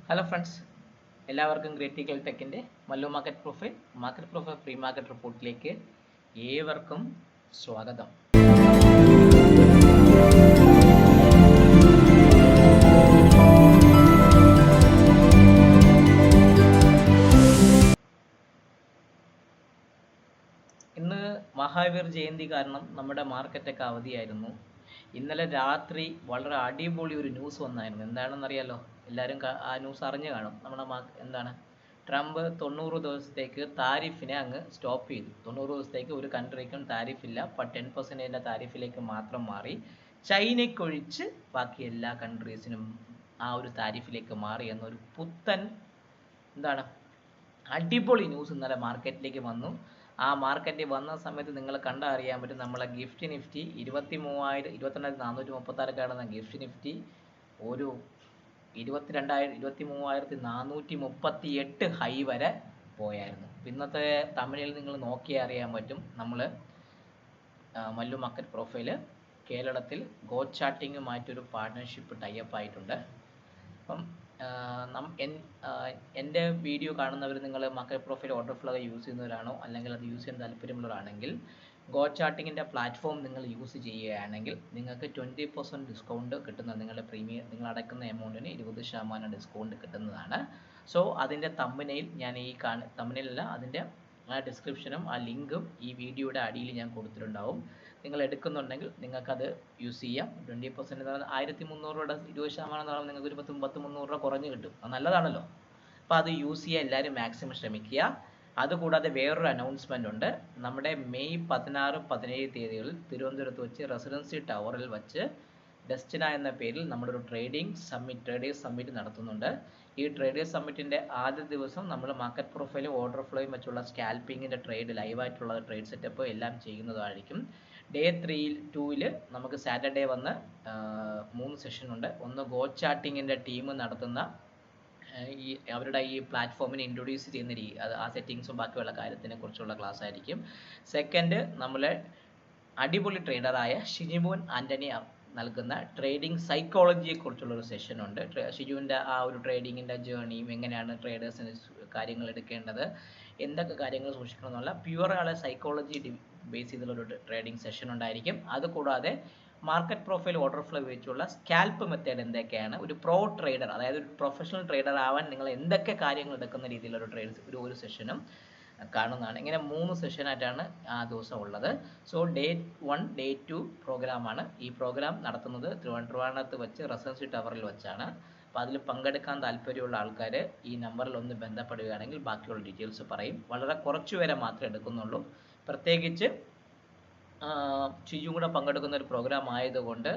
Hello friends, എല്ലാവർക്കും critical ടെക്കിൻ്റെ Mallu market profile pre market റിപ്പോർട്ടിലേക്ക് ഏവർക്കും സ്വാഗതം. ഇന്ന് മഹാവീർ ജയന്തി കാരണം നമ്മുടെ മാർക്കറ്റൊക്കെ അവധിയായിരുന്നു. ഇന്നലെ രാത്രി വളരെ അടിപൊളി ഒരു ന്യൂസ് വന്നായിരുന്നു. എന്താണെന്നറിയാലോ, എല്ലാവരും ആ ന്യൂസ് അറിഞ്ഞു കാണും. നമ്മുടെ എന്താണ്, ട്രംപ് 90 ദിവസത്തേക്ക് താരിഫിനെ അങ്ങ് സ്റ്റോപ്പ് ചെയ്തു. 90 ദിവസത്തേക്ക് ഒരു കൺട്രിക്കും താരിഫില്ല. അപ്പോൾ 10% താരിഫിലേക്ക് മാത്രം മാറി. ചൈനയ്ക്കൊഴിച്ച് ബാക്കി എല്ലാ കൺട്രീസിനും ആ ഒരു താരിഫിലേക്ക് മാറി എന്നൊരു പുത്തൻ അടിപൊളി ന്യൂസ് ഇന്നലെ മാർക്കറ്റിലേക്ക് വന്നു. ആ മാർക്കറ്റിൽ വന്ന സമയത്ത് നിങ്ങൾ കണ്ടാൽ അറിയാൻ പറ്റും, നമ്മളെ ഗിഫ്റ്റ് നിഫ്റ്റി 22,436 കാണുന്ന ഗിഫ്റ്റ് നിഫ്റ്റി ഒരു 23,438 ഹൈ വരെ പോയായിരുന്നു. ഇന്നത്തെ തമിഴിൽ നിങ്ങൾ നോക്കിയാൽ അറിയാൻ പറ്റും, നമ്മൾ മല്ലു മാർക്കറ്റ് പ്രൊഫൈല് കേരളത്തിൽ ഗോ ചാർട്ടിങ്ങുമായിട്ടൊരു പാർട്ട്ണർഷിപ്പ് ടൈപ്പ് ആയിട്ടുണ്ട്. അപ്പം എൻ്റെ വീഡിയോ കാണുന്നവർ നിങ്ങൾ market profile order flow use ചെയ്യുന്നവരാണോ, അല്ലെങ്കിൽ അത് യൂസ് ചെയ്യാൻ താല്പര്യമുള്ളവരാണെങ്കിൽ ഗോ ചാർട്ടിങ്ങിൻ്റെ പ്ലാറ്റ്ഫോം നിങ്ങൾ യൂസ് ചെയ്യുകയാണെങ്കിൽ നിങ്ങൾക്ക് 20% ഡിസ്കൗണ്ട് കിട്ടുന്നത്. നിങ്ങൾ അടയ്ക്കുന്ന എമൗണ്ടിന് 20% ഡിസ്കൗണ്ട് കിട്ടുന്നതാണ്. സോ അതിൻ്റെ തമ്പനെയിൽ ഞാൻ തമ്പനെയിലല്ല, അതിൻ്റെ ആ ഡിസ്ക്രിപ്ഷനും ആ ലിങ്കും ഈ വീഡിയോയുടെ അടിയിൽ ഞാൻ കൊടുത്തിട്ടുണ്ടാവും. നിങ്ങൾ എടുക്കുന്നുണ്ടെങ്കിൽ നിങ്ങൾക്കത് യൂസ് ചെയ്യാം. 20% 1,300 രൂപയുടെ 20% എന്ന് പറയുമ്പോൾ നിങ്ങൾക്ക് ഒരു 300 രൂപ കുറഞ്ഞ് കിട്ടും. അത് നല്ലതാണല്ലോ. അപ്പോൾ അത് യൂസ് ചെയ്യാൻ എല്ലാവരും മാക്സിമം ശ്രമിക്കുക. അതുകൂടാതെ വേറൊരു അനൗൺസ്മെൻ്റ് ഉണ്ട്. നമ്മുടെ മെയ് 16, 17 തീയതികളിൽ തിരുവനന്തപുരത്ത് വെച്ച് റെസിഡൻസി ടവറിൽ വെച്ച് ഡെസ്റ്റിന എന്ന പേരിൽ നമ്മളൊരു ട്രേഡേഴ്സ് സമ്മിറ്റ് നടത്തുന്നുണ്ട്. ഈ ട്രേഡേഴ്സ് സമ്മിറ്റിൻ്റെ ആദ്യ ദിവസം നമ്മൾ മാർക്കറ്റ് പ്രൊഫൈലും ഓർഡർ ഫ്ലോയും വെച്ചുള്ള സ്കാൽപ്പിങ്ങിൻ്റെ ലൈവായിട്ടുള്ള ട്രേഡ് സെറ്റപ്പ് എല്ലാം ചെയ്യുന്നതായിരിക്കും. ഡേ 2ൽ നമുക്ക് സാറ്റർഡേ വന്ന് 3 സെഷൻ ഉണ്ട്. ഒന്ന് ഗോ ചാർട്ടിങ്ങിൻ്റെ ടീം നടത്തുന്ന അവരുടെ ഈ പ്ലാറ്റ്ഫോമിനെ ഇൻട്രൊഡ്യൂസ് ചെയ്യുന്ന ആ സെറ്റിങ്സും ബാക്കിയുള്ള കാര്യത്തിനെ കുറിച്ചുള്ള ക്ലാസ് ആയിരിക്കും. സെക്കൻഡ്, നമ്മളെ അടിപൊളി ട്രേഡറായ ഷിജിമോൻ ആൻ്റണി നൽകുന്ന ട്രേഡിംഗ് സൈക്കോളജിയെ കുറിച്ചുള്ള ഒരു സെഷൻ ഉണ്ട്. ഷിജുവിൻ്റെ ആ ഒരു ട്രേഡിങ്ങിൻ്റെ ജേർണിയും എങ്ങനെയാണ് ട്രേഡേഴ്സിന് കാര്യങ്ങൾ എടുക്കേണ്ടത്, എന്തൊക്കെ കാര്യങ്ങൾ സൂക്ഷിക്കണം എന്നുള്ള പ്യുവർ സൈക്കോളജി ബേസ് ചെയ്തുള്ള ഒരു ട്രേഡിംഗ് സെഷൻ ഉണ്ടായിരിക്കും. അതുകൂടാതെ മാർക്കറ്റ് പ്രൊഫൈൽ ഓർഡർ ഫ്ലോ വെച്ചുള്ള സ്കാൽപ്പ് മെത്തേഡ് എന്തൊക്കെയാണ്, ഒരു പ്രോ ട്രേഡർ അതായത് ഒരു പ്രൊഫഷണൽ ട്രേഡർ ആവാൻ നിങ്ങൾ എന്തൊക്കെ കാര്യങ്ങൾ എടുക്കുന്ന രീതിയിലുള്ള ഒരു സെഷനും കാണുന്നതാണ്. ഇങ്ങനെ 3 സെഷനായിട്ടാണ് ആ ദിവസം ഉള്ളത്. സോ ഡേ 1, ഡേ 2 പ്രോഗ്രാമാണ്. ഈ പ്രോഗ്രാം നടത്തുന്നത് ട്രിവാൻഡ്രത്ത് വെച്ച് റെസിഡൻസി ടവറിൽ വെച്ചാണ്. അപ്പോൾ അതിൽ പങ്കെടുക്കാൻ താല്പര്യമുള്ള ആൾക്കാർ ഈ നമ്പറിൽ ഒന്ന് ബന്ധപ്പെടുകയാണെങ്കിൽ ബാക്കിയുള്ള ഡീറ്റെയിൽസ് പറയും. വളരെ കുറച്ച് പേരെ മാത്രമേ എടുക്കുന്നുള്ളൂ. പ്രത്യേകിച്ച് ചിജും കൂടെ പങ്കെടുക്കുന്ന ഒരു പ്രോഗ്രാം ആയതുകൊണ്ട്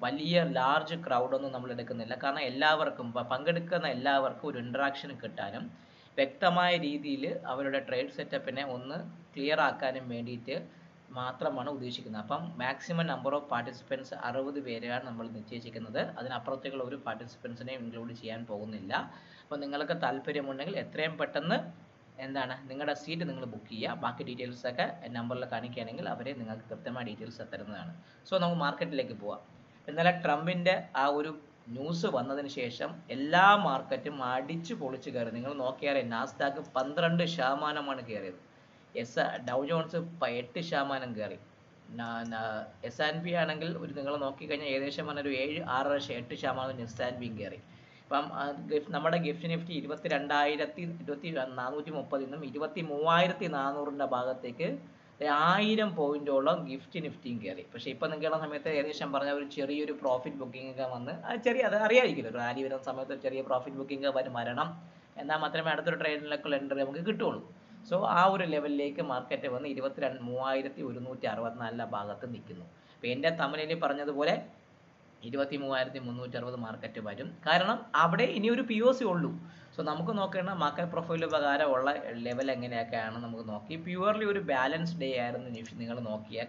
വലിയ ലാർജ് ക്രൗഡൊന്നും നമ്മൾ എടുക്കുന്നില്ല. കാരണം എല്ലാവർക്കും പങ്കെടുക്കുന്ന എല്ലാവർക്കും ഒരു ഇൻട്രാക്ഷൻ കിട്ടാനും വ്യക്തമായ രീതിയിൽ അവരുടെ ട്രേഡ് സെറ്റപ്പിനെ ഒന്ന് ക്ലിയർ ആക്കാനും വേണ്ടിയിട്ട് മാത്രമാണ് ഉദ്ദേശിക്കുന്നത്. അപ്പം മാക്സിമം നമ്പർ ഓഫ് പാർട്ടിസിപ്പൻസ് 60 പേരെയാണ് നമ്മൾ നിശ്ചയിച്ചിരിക്കുന്നത്. അതിനപ്പുറത്തേക്കുള്ള ഒരു പാർട്ടിസിപ്പൻസിനെ ഇൻക്ലൂഡ് ചെയ്യാൻ പോകുന്നില്ല. അപ്പോൾ നിങ്ങൾക്ക് താല്പര്യമുണ്ടെങ്കിൽ എത്രയും പെട്ടെന്ന് നിങ്ങളുടെ സീറ്റ് നിങ്ങൾ ബുക്ക് ചെയ്യുക. ബാക്കി ഡീറ്റെയിൽസൊക്കെ നമ്പറിൽ കാണിക്കുകയാണെങ്കിൽ അവരെ നിങ്ങൾക്ക് കൃത്യമായ ഡീറ്റെയിൽസ് തരുന്നതാണ്. സോ നമുക്ക് മാർക്കറ്റിലേക്ക് പോവാം. ഇന്നലെ ട്രംപിൻ്റെ ആ ഒരു ന്യൂസ് വന്നതിന് ശേഷം എല്ലാ മാർക്കറ്റും അടിച്ച് പൊളിച്ച് കയറി. നിങ്ങൾ നോക്കിയാൽ നാസ്ഡാക്ക് 12% കയറിയത്. ഡൗ ജോൺസ് 8% കയറി. S&P ആണെങ്കിൽ നിങ്ങൾ നോക്കിക്കഴിഞ്ഞാൽ ഏകദേശം ഒരു 7, 6, 8% S&P കയറി. അപ്പം നമ്മുടെ ഗിഫ്റ്റ് നിഫ്റ്റി 22,430 നിന്നും 23,400 ഭാഗത്തേക്ക് 1000 പോയിന്റോളം ഗിഫ്റ്റ് നിഫ്റ്റിയും കയറി. പക്ഷേ ഇപ്പം നിൽക്കുന്ന സമയത്ത് ഏകദേശം പറഞ്ഞ ഒരു ചെറിയൊരു പ്രോഫിറ്റ് ബുക്കിംഗ് ഒക്കെ വന്ന് അത് അറിയാമായിരിക്കുമല്ലോ, റാലി വരുന്ന സമയത്ത് ചെറിയ പ്രോഫിറ്റ് ബുക്കിംഗ് വരണം. എന്നാൽ മാത്രമേ അടുത്തൊരു ട്രേഡിലേക്കുള്ള എൻട്രി നമുക്ക് കിട്ടുള്ളൂ. സോ ആ ഒരു ലെവലിലേക്ക് മാർക്കറ്റ് വന്ന് 23,164 ഭാഗത്ത് നിൽക്കുന്നു. അപ്പോൾ എൻ്റെ തമിഴിൽ പറഞ്ഞതുപോലെ 23,360 മാർക്കറ്റ് വരും. കാരണം അവിടെ ഇനി ഒരു POC ഉള്ളൂ. സോ നമുക്ക് നോക്കേണ്ട മാർക്കറ്റ് പ്രൊഫൈൽ പ്രകാരമുള്ള ലെവൽ എങ്ങനെയൊക്കെയാണ് നമുക്ക് നോക്കി. പ്യുവർലി ഒരു ബാലൻസ് ഡേ ആയിരുന്നു നിഫ്റ്റി. നിങ്ങൾ നോക്കിയാൽ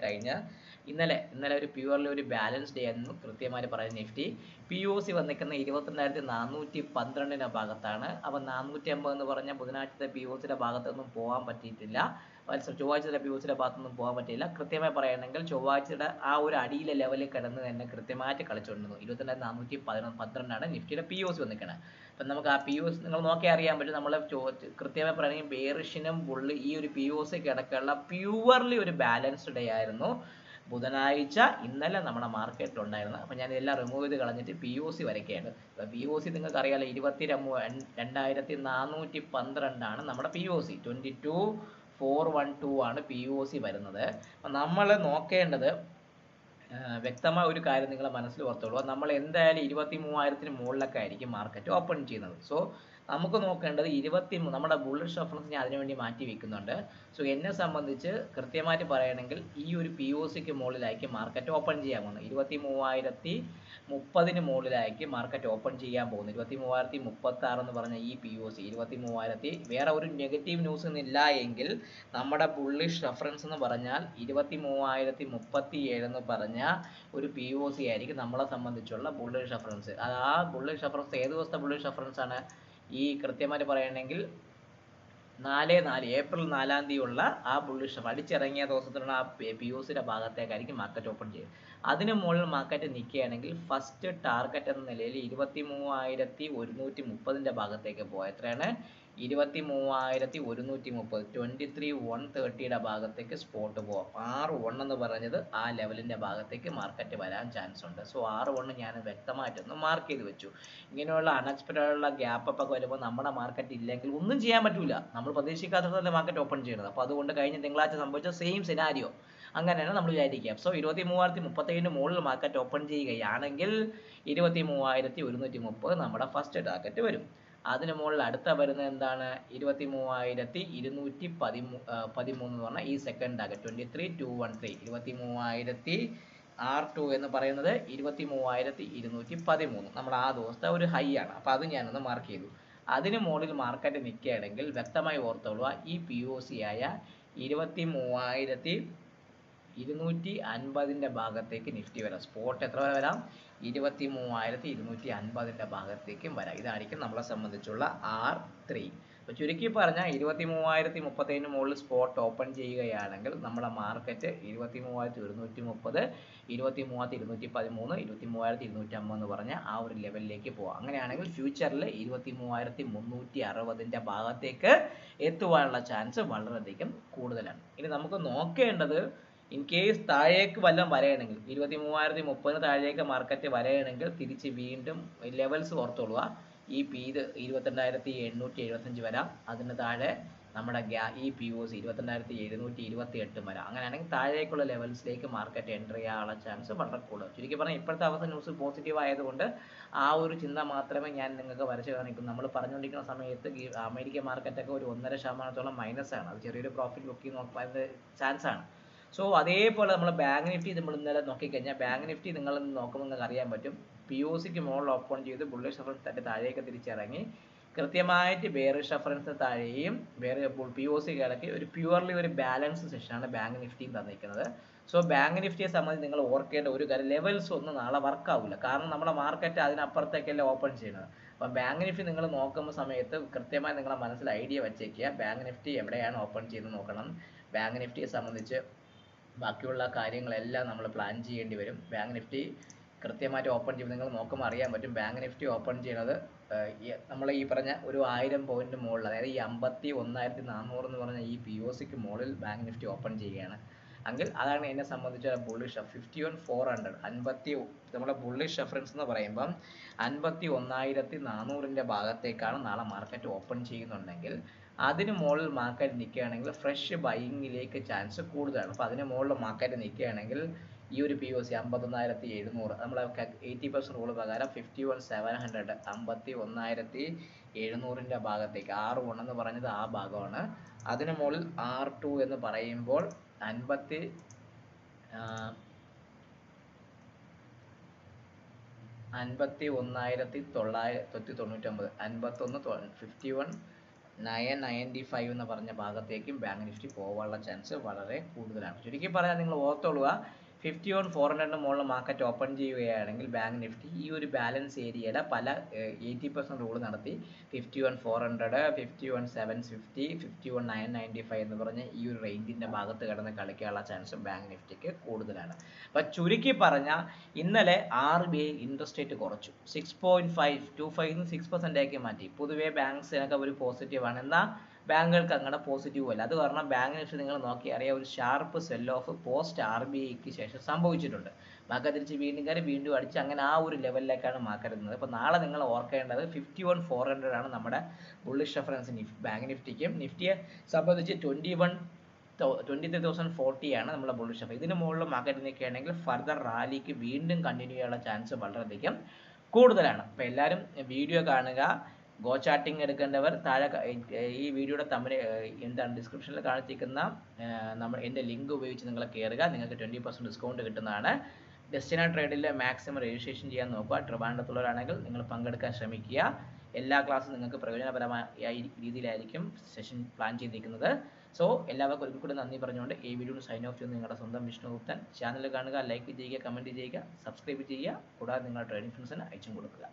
ഇന്നലെ ഒരു പ്യുവർലി ഒരു ബാലൻസ് ഡേ ആയിരുന്നു കൃത്യമായി പറയുന്ന നിഫ്റ്റി. POC വന്നിരിക്കുന്ന 22,412 ഭാഗത്താണ്. അപ്പം 450 എന്ന് പറഞ്ഞാൽ ബുധനാഴ്ചത്തെ POCയുടെ ഭാഗത്തൊന്നും പോകാൻ പറ്റിയിട്ടില്ല. ചൊവ്വാഴ്ചയുടെ POCയുടെ ഭാഗത്തൊന്നും പോകാൻ പറ്റിയില്ല. കൃത്യമായി പറയുകയാണെങ്കിൽ ചൊവ്വാഴ്ചയുടെ ആ ഒരു അടിയിലെ ലെവലിൽ കിടന്ന് തന്നെ കൃത്യമായിട്ട് കളിച്ചുകൊണ്ടിരുന്നു. 22,412 നിഫ്റ്റിയുടെ POC വന്നിരിക്കുന്നത്. അപ്പം നമുക്ക് ആ POC നിങ്ങൾ നോക്കിയാൽ അറിയാൻ പറ്റും. നമ്മൾ കൃത്യമായി പറയുകയാണെങ്കിൽ ബെയറിഷിനും ബുള്ള് ഈ ഒരു POC കിടക്കുള്ള പ്യുവർലി ഒരു ബാലൻസ്ഡ് ഡേ ആയിരുന്നു ബുധനാഴ്ച ഇന്നലെ നമ്മുടെ മാർക്കറ്റിലുണ്ടായിരുന്നു. അപ്പം ഞാൻ ഇതെല്ലാം റിമൂവ് ചെയ്ത് കളഞ്ഞിട്ട് POC വരയ്ക്കുകയാണ്. ഇപ്പം POC നിങ്ങൾക്ക് അറിയാമല്ലോ 22,412 നമ്മുടെ POC 22,412 ആണ് POC വരുന്നത്. അപ്പം നമ്മൾ നോക്കേണ്ടത് വ്യക്തമായ ഒരു കാര്യം നിങ്ങൾ മനസ്സിൽ ഓർത്തോളൂ. നമ്മൾ എന്തായാലും 23,000 മുകളിലൊക്കെ ആയിരിക്കും മാർക്കറ്റ് ഓപ്പൺ ചെയ്യുന്നത്. സോ നമുക്ക് നോക്കേണ്ടത് നമ്മുടെ ബുള്ളിഷ് റെഫറൻസ് ഞാൻ അതിനുവേണ്ടി മാറ്റി വെക്കുന്നുണ്ട്. സോ എന്നെ സംബന്ധിച്ച് കൃത്യമായിട്ട് പറയുകയാണെങ്കിൽ ഈ ഒരു POCക്ക് മുകളിലായിരിക്കും മാർക്കറ്റ് ഓപ്പൺ ചെയ്യാൻ പോകുന്നത്. 23,030 മുകളിലായിരിക്കും മാർക്കറ്റ് ഓപ്പൺ ചെയ്യാൻ പോകുന്നത്. 23,036 എന്ന് പറഞ്ഞ ഈ POC 23,000 വേറെ ഒരു നെഗറ്റീവ് ന്യൂസ് ഇല്ല എങ്കിൽ നമ്മുടെ ബുള്ളിഷ് റെഫറൻസ് എന്ന് പറഞ്ഞാൽ 23,037 എന്ന് പറഞ്ഞ ഒരു POC ആയിരിക്കും നമ്മളെ സംബന്ധിച്ചുള്ള ബുള്ളിഷ് റെഫറൻസ്. ആ ബുള്ളിഷ് റെഫറൻസ് ഏത് ദിവസത്തെ ബുള്ളിഷ് റെഫറൻസ് ആണ്? ഈ കൃത്യമായിട്ട് പറയുകയാണെങ്കിൽ ഏപ്രിൽ 4 ഉള്ള ആ ബുള്ളിഷ് അടിച്ചിറങ്ങിയ ദിവസത്തിലുള്ള ആ POCയുടെ ഭാഗത്തേക്കായിരിക്കും മാർക്കറ്റ് ഓപ്പൺ ചെയ്യുന്നത്. അതിന് മുകളിൽ മാർക്കറ്റ് നിൽക്കുകയാണെങ്കിൽ ഫസ്റ്റ് ടാർഗറ്റ് എന്ന നിലയിൽ 23,130 ഭാഗത്തേക്ക് പോകാം. എത്രയാണ്? 23,130 23,130 ഭാഗത്തേക്ക് സ്പോട്ട് പോവാം. 6-1 എന്ന് പറഞ്ഞത് ആ ലെവലിന്റെ ഭാഗത്തേക്ക് മാർക്കറ്റ് വരാൻ ചാൻസ് ഉണ്ട്. സോ 6-1 ഞാൻ വ്യക്തമായിട്ടൊന്ന് മാർക്ക് ചെയ്ത് വെച്ചു. ഇങ്ങനെയുള്ള അൺഎക്സ്പെക്റ്റഡ് ഗ്യാപ്പ് അപ്പ് ഒക്കെ വരുമ്പോൾ നമ്മുടെ മാർക്കറ്റ് ഇല്ലെങ്കിൽ ഒന്നും ചെയ്യാൻ പറ്റൂല. നമ്മൾ പ്രതീക്ഷിക്കാത്തതല്ലേ മാർക്കറ്റ് ഓപ്പൺ ചെയ്യുന്നത്. അപ്പോൾ അതുകൊണ്ട് കഴിഞ്ഞ തിങ്കളാഴ്ച സംഭവിച്ച സെയിം സിനാരിയോ അങ്ങനെയാണ് നമ്മൾ വിചാരിക്കുക. സോ 23,037 മുകളിൽ മാർക്കറ്റ് ഓപ്പൺ ചെയ്യുകയാണെങ്കിൽ 23,130 നമ്മുടെ ഫസ്റ്റ് ടാർഗറ്റ് വരും. അതിന് മുകളിൽ അടുത്ത വരുന്നത് എന്താണ്? 23,213 എന്ന് പറഞ്ഞാൽ ഈ സെക്കൻഡ് ടാർഗറ്റ് 23,213 23,000 R2 എന്ന് പറയുന്നത് 23,213 നമ്മൾ ആ ദിവസത്തെ ഒരു ഹൈ ആണ്. അപ്പോൾ അത് ഞാനൊന്ന് മാർക്ക് ചെയ്തു. അതിന് മുകളിൽ മാർക്കറ്റ് നിൽക്കുകയാണെങ്കിൽ വ്യക്തമായി ഓർത്തോളുക, ഈ POC ആയ 23,250 ഭാഗത്തേക്ക് നിഫ്റ്റി വരാം. സ്പോട്ട് എത്ര വരെ വരാം? 23,250 ഭാഗത്തേക്കും വരാം. ഇതായിരിക്കും നമ്മളെ സംബന്ധിച്ചുള്ള R3. അപ്പോൾ ചുരുക്കി പറഞ്ഞാൽ 23,037 മുകളിൽ സ്പോട്ട് ഓപ്പൺ ചെയ്യുകയാണെങ്കിൽ നമ്മുടെ മാർക്കറ്റ് 23,130 23,213 23,250 എന്ന് പറഞ്ഞ ആ ഒരു ലെവലിലേക്ക് പോകാം. അങ്ങനെയാണെങ്കിൽ ഫ്യൂച്ചറിൽ 23,360 ഭാഗത്തേക്ക് എത്തുവാനുള്ള ചാൻസ് വളരെയധികം കൂടുതലാണ്. ഇനി നമുക്ക് നോക്കേണ്ടത് ഇൻ കേസ് താഴേക്ക് വല്ലതും വരണമെങ്കിൽ 23,030 താഴേക്ക് മാർക്കറ്റ് വരണമെങ്കിൽ തിരിച്ച് വീണ്ടും ലെവൽസ് ഓർത്തോളുക. ഈ 22,875 വരാം. അതിന് താഴെ നമ്മുടെ ഈ POC 22,728 വരാം. അങ്ങനെയാണെങ്കിൽ താഴേക്കുള്ള ലെവൽസിലേക്ക് മാർക്കറ്റ് എൻ്റർ ചെയ്യാനുള്ള ചാൻസ് വളരെ കൂടുതൽ. ചുരുക്കി പറഞ്ഞാൽ ഇപ്പോഴത്തെ അവസ്ഥ ന്യൂസ് പോസിറ്റീവ് ആയതുകൊണ്ട് ആ ഒരു ചിന്ത മാത്രമേ ഞാൻ നിങ്ങൾക്ക് വരച്ച് കാണിക്കും. നമ്മൾ പറഞ്ഞുകൊണ്ടിരിക്കുന്ന സമയത്ത് അമേരിക്കൻ മാർക്കറ്റൊക്കെ ഒരു 1.5% മൈനസ് ആണ്. അത് ചെറിയൊരു പ്രോഫിറ്റ് ബുക്ക് ചെയ്ത് നോക്കാൻ ചാൻസ് ആണ്. സോ അതേപോലെ നമ്മൾ ബാങ്ക് നിഫ്റ്റി നമ്മൾ ഇന്നലെ നോക്കിക്കഴിഞ്ഞാൽ ബാങ്ക് നിഫ്റ്റി നിങ്ങൾ നോക്കുമ്പോൾ നിങ്ങൾക്ക് അറിയാൻ പറ്റും POCക്ക് മുകളിൽ ഓപ്പൺ ചെയ്ത് ബുള്ളിഷ് റെഫറൻസ് തട്ടി താഴേക്ക് തിരിച്ചിറങ്ങി കൃത്യമായിട്ട് ബെയറിഷ് റെഫറൻസ് താഴെയും POC കിടക്കി ഒരു പ്യുവർലി ഒരു ബാലൻസ് സെഷനാണ് ബാങ്ക് നിഫ്റ്റിയും തന്നിരിക്കുന്നത്. സോ ബാങ്ക് നിഫ്റ്റിയെ സംബന്ധിച്ച് നിങ്ങൾ ഓർക്കേണ്ട ഒരു കാര്യം, ലെവൽസ് ഒന്നും നാളെ വർക്കാവില്ല. കാരണം നമ്മുടെ മാർക്കറ്റ് അതിനപ്പുറത്തേക്കല്ലേ ഓപ്പൺ ചെയ്യുന്നത്. അപ്പം ബാങ്ക് നിഫ്റ്റി നിങ്ങൾ നോക്കുന്ന സമയത്ത് കൃത്യമായി നിങ്ങളുടെ മനസ്സിൽ ഐഡിയ വെച്ചേക്കുക. ബാങ്ക് നിഫ്റ്റി എവിടെയാണ് ഓപ്പൺ ചെയ്യുന്നത് നോക്കണം. ബാങ്ക് നിഫ്റ്റിയെ സംബന്ധിച്ച് ബാക്കിയുള്ള കാര്യങ്ങളെല്ലാം നമ്മൾ പ്ലാൻ ചെയ്യേണ്ടി വരും. ബാങ്ക് നിഫ്റ്റി കൃത്യമായിട്ട് ഓപ്പൺ ചെയ്യുമ്പോൾ നിങ്ങൾ നോക്കുമ്പോൾ അറിയാൻ പറ്റും. ബാങ്ക് നിഫ്റ്റി ഓപ്പൺ ചെയ്യുന്നത് നമ്മൾ ഈ പറഞ്ഞ ഒരു 1000 പോയിന്റ് മുകളിൽ, അതായത് ഈ 51,400 എന്ന് പറഞ്ഞ ഈ POCക്ക് മുകളിൽ ബാങ്ക് നിഫ്റ്റി ഓപ്പൺ ചെയ്യുകയാണ് എങ്കിൽ അതാണ് എന്നെ സംബന്ധിച്ച് ബുള്ളിഷ് 51,400 നമ്മുടെ ബുള്ളിഷ് റെഫറൻസ് എന്ന് പറയുമ്പം 51,400 ഭാഗത്തേക്കാണ് നാളെ മാർക്കറ്റ് ഓപ്പൺ ചെയ്യുന്നുണ്ടെങ്കിൽ അതിന് മുകളിൽ മാർക്കറ്റ് നിൽക്കുകയാണെങ്കിൽ ഫ്രഷ് ബൈയിങ്ങിലേക്ക് ചാൻസ് കൂടുതലാണ്. അപ്പോൾ അതിന് മുകളിൽ മാർക്കറ്റ് നിൽക്കുകയാണെങ്കിൽ ഈ ഒരു POC 51,700 നമ്മളെ 80% റൂൾ പ്രകാരം 51,700 51,700 ഭാഗത്തേക്ക് R1 എന്ന് പറഞ്ഞത് ആ ഭാഗമാണ്. അതിന് മുകളിൽ R2 എന്ന് പറയുമ്പോൾ 51,999 51,995 എന്ന് പറഞ്ഞ ഭാഗത്തേക്കും ബാങ്ക് നിഫ്റ്റി പോകാനുള്ള ചാൻസ് വളരെ കൂടുതലാണ്. ചുരുക്കി പറയാൻ നിങ്ങൾ ഓർത്തോളുക, 51,400 മുകളിൽ മാർക്കറ്റ് ഓപ്പൺ ചെയ്യുകയാണെങ്കിൽ ബാങ്ക് നിഫ്റ്റി ഈ ഒരു ബാലൻസ് ഏരിയയുടെ പല 80% റൂൾ നടത്തി 51,400, 51,750, 51,995 എന്ന് പറഞ്ഞ് ഈ ഒരു റേഞ്ചിന്റെ ഭാഗത്ത് കിടന്ന് കളിക്കാനുള്ള ചാൻസ് ബാങ്ക് നിഫ്റ്റിക്ക് കൂടുതലാണ്. അപ്പൊ ചുരുക്കി പറഞ്ഞാൽ ഇന്നലെ RBI ഇൻട്രസ്റ്റ് റേറ്റ് കുറച്ചു, 6.525 6% ആക്കി മാറ്റി. പൊതുവേ ബാങ്ക്സിനൊക്കെ ഒരു പോസിറ്റീവാണ്, എന്നാൽ ബാങ്കുകൾക്ക് അങ്ങനെ പോസിറ്റീവ് അല്ല. അത് കാരണം ബാങ്ക് നിഫ്റ്റി നിങ്ങൾ നോക്കി അറിയാം, ഒരു ഷാർപ്പ് സെൽ ഓഫ് പോസ്റ്റ് RBIക്ക് ശേഷം സംഭവിച്ചിട്ടുണ്ട്. മാർക്കറ്റ് തിരിച്ച് വീണ്ടും കയറി വീണ്ടും അടിച്ച് അങ്ങനെ ആ ഒരു ലെവലിലേക്കാണ് മാർക്കറ്റ് എത്തുന്നത്. അപ്പോൾ നാളെ നിങ്ങൾ ഓർക്കേണ്ടത് 51,400 ആണ് നമ്മുടെ ബുള്ളിഷ് റെഫറൻസ് ബാങ്ക് നിഫ്റ്റിക്കും. നിഫ്റ്റിയെ സംബന്ധിച്ച് 23,040 ആണ് നമ്മുടെ ബുള്ളിഷ് റെഫറൻസ്. ഇതിന് മുകളിൽ മാർക്കറ്റ് നിൽക്കുകയാണെങ്കിൽ ഫർദർ റാലിക്ക് വീണ്ടും കണ്ടിന്യൂ ചെയ്യാനുള്ള ചാൻസ് വളരെയധികം കൂടുതലാണ്. അപ്പോൾ എല്ലാവരും വീഡിയോ കാണുക. ഗോ ചാർട്ടിങ് എടുക്കേണ്ടവർ താഴെ ഈ വീഡിയോയുടെ തമ്മിൽ എന്താണ് ഡിസ്ക്രിപ്ഷനിൽ കാണിച്ചിരിക്കുന്ന എൻ്റെ ലിങ്ക് ഉപയോഗിച്ച് നിങ്ങൾ കയറുക. നിങ്ങൾക്ക് 20% ഡിസ്കൗണ്ട് കിട്ടുന്നതാണ്. ഡെസ്റ്റിന ട്രേഡിൽ മാക്സിമം രജിസ്ട്രേഷൻ ചെയ്യാൻ നോക്കുക. ട്രിവാൻഡ്രത്തുള്ളവരാണെങ്കിൽ നിങ്ങൾ പങ്കെടുക്കാൻ ശ്രമിക്കുക. എല്ലാ ക്ലാസ്സും നിങ്ങൾക്ക് പ്രയോജനപരമായ രീതിയിലായിരിക്കും സെഷൻ പ്ലാൻ ചെയ്തിരിക്കുന്നത്. സോ എല്ലാവർക്കും ഒരിക്കൽ കൂടി നന്ദി പറഞ്ഞുകൊണ്ട് ഈ വീഡിയോ സൈൻ ഓഫ് ചെയ്യുന്ന നിങ്ങളുടെ സ്വന്തം വിഷ്ണുഗുപ്തൻ. ചാനൽ കാണുക, ലൈക്ക് ചെയ്യുക, കമൻറ്റ് ചെയ്യുക, സബ്സ്ക്രൈബ് ചെയ്യുക. കൂടാതെ നിങ്ങളുടെ ട്രേഡിംഗ് ഫ്രണ്ട്സിന് അയച്ചും കൊടുക്കുക.